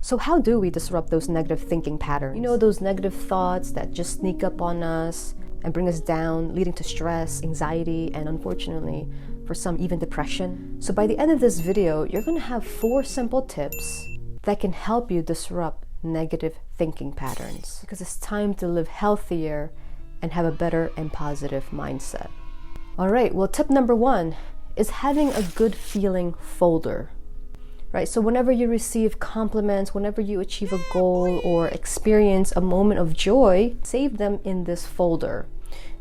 So how do we disrupt those negative thinking patterns? You know, those negative thoughts that just sneak up on us and bring us down, leading to stress, anxiety, and unfortunately, for some, even depression. So by the end of this video, you're going to have 4 simple tips that can help you disrupt negative thinking patterns, because it's time to live healthier and have a better and positive mindset. All right, well, tip number 1 is having a good feeling folder. Right, so whenever you receive compliments, whenever you achieve a goal or experience a moment of joy, save them in this folder.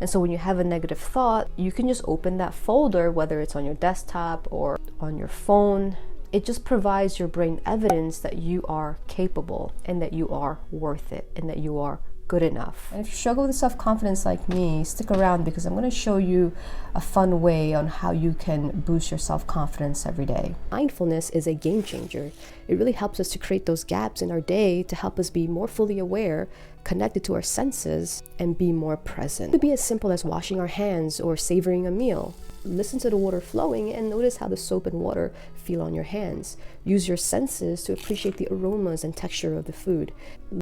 And so when you have a negative thought, you can just open that folder, whether it's on your desktop or on your phone. It just provides your brain evidence that you are capable and that you are worth it and that you are good enough. And if you struggle with self-confidence like me, stick around, because I'm going to show you a fun way on how you can boost your self-confidence every day. Mindfulness is a game changer. It really helps us to create those gaps in our day to help us be more fully aware, connected to our senses, and be more present. It could be as simple as washing our hands or savoring a meal. Listen to the water flowing and notice how the soap and water feel on your hands. Use your senses to appreciate the aromas and texture of the food.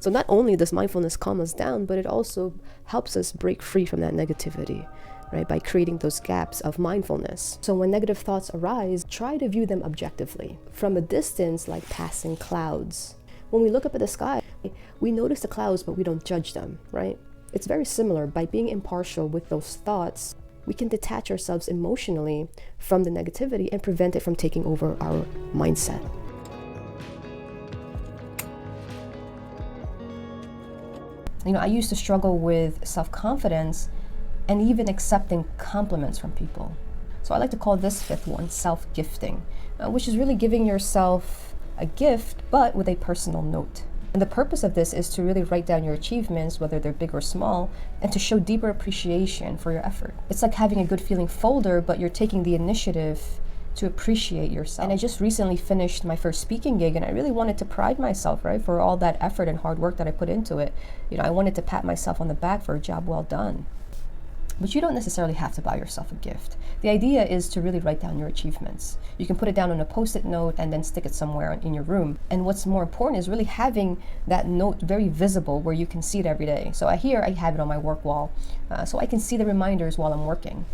So not only does mindfulness calm us down, but it also helps us break free from that negativity, right? By creating those gaps of mindfulness. So when negative thoughts arise, try to view them objectively, from a distance, like passing clouds. When we look up at the sky, we notice the clouds, but we don't judge them, right? It's very similar. By being impartial with those thoughts, we can detach ourselves emotionally from the negativity and prevent it from taking over our mindset. You know, I used to struggle with self-confidence and even accepting compliments from people. So I like to call this 5th one self-gifting, which is really giving yourself a gift, but with a personal note. And the purpose of this is to really write down your achievements, whether they're big or small, and to show deeper appreciation for your effort. It's like having a good feeling folder, but you're taking the initiative to appreciate yourself. And I just recently finished my first speaking gig, and I really wanted to pride myself, right, for all that effort and hard work that I put into it. You know, I wanted to pat myself on the back for a job well done. But you don't necessarily have to buy yourself a gift. The idea is to really write down your achievements. You can put it down on a Post-it note and then stick it somewhere in your room. And what's more important is really having that note very visible where you can see it every day. So here I have it on my work wall, so I can see the reminders while I'm working.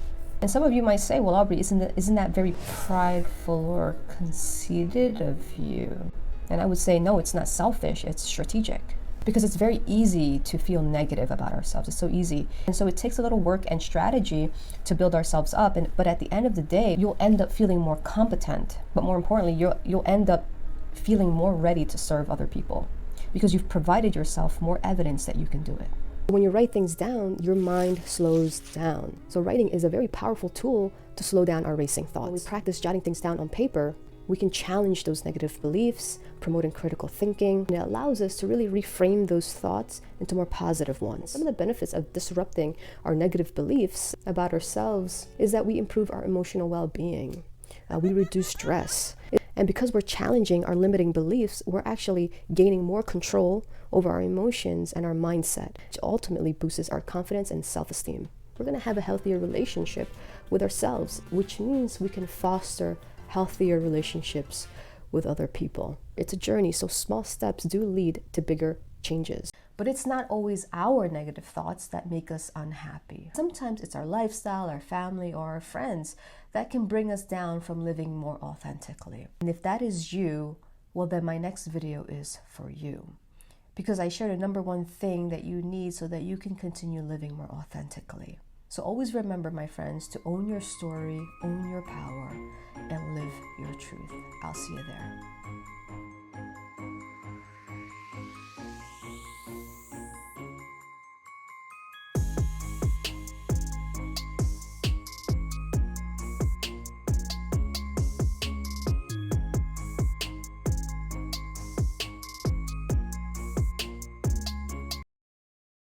And some of you might say, well, Aubrey, isn't that very prideful or conceited of you? And I would say, no, it's not selfish, it's strategic. Because it's very easy to feel negative about ourselves. It's so easy. And so it takes a little work and strategy to build ourselves up. But at the end of the day, you'll end up feeling more competent. But more importantly, you'll end up feeling more ready to serve other people, because you've provided yourself more evidence that you can do it. When you write things down, your mind slows down. So writing is a very powerful tool to slow down our racing thoughts. When we practice jotting things down on paper, we can challenge those negative beliefs, promoting critical thinking, and it allows us to really reframe those thoughts into more positive ones. Some of the benefits of disrupting our negative beliefs about ourselves is that we improve our emotional well-being. We reduce stress. And because we're challenging our limiting beliefs, we're actually gaining more control over our emotions and our mindset, which ultimately boosts our confidence and self-esteem. We're going to have a healthier relationship with ourselves, which means we can foster healthier relationships with other people. It's a journey, so small steps do lead to bigger changes. But it's not always our negative thoughts that make us unhappy. Sometimes it's our lifestyle, our family, or our friends that can bring us down from living more authentically. And if that is you, well, then my next video is for you. Because I shared a number 1 thing that you need so that you can continue living more authentically. So always remember, my friends, to own your story, own your power, and live your truth. I'll see you there.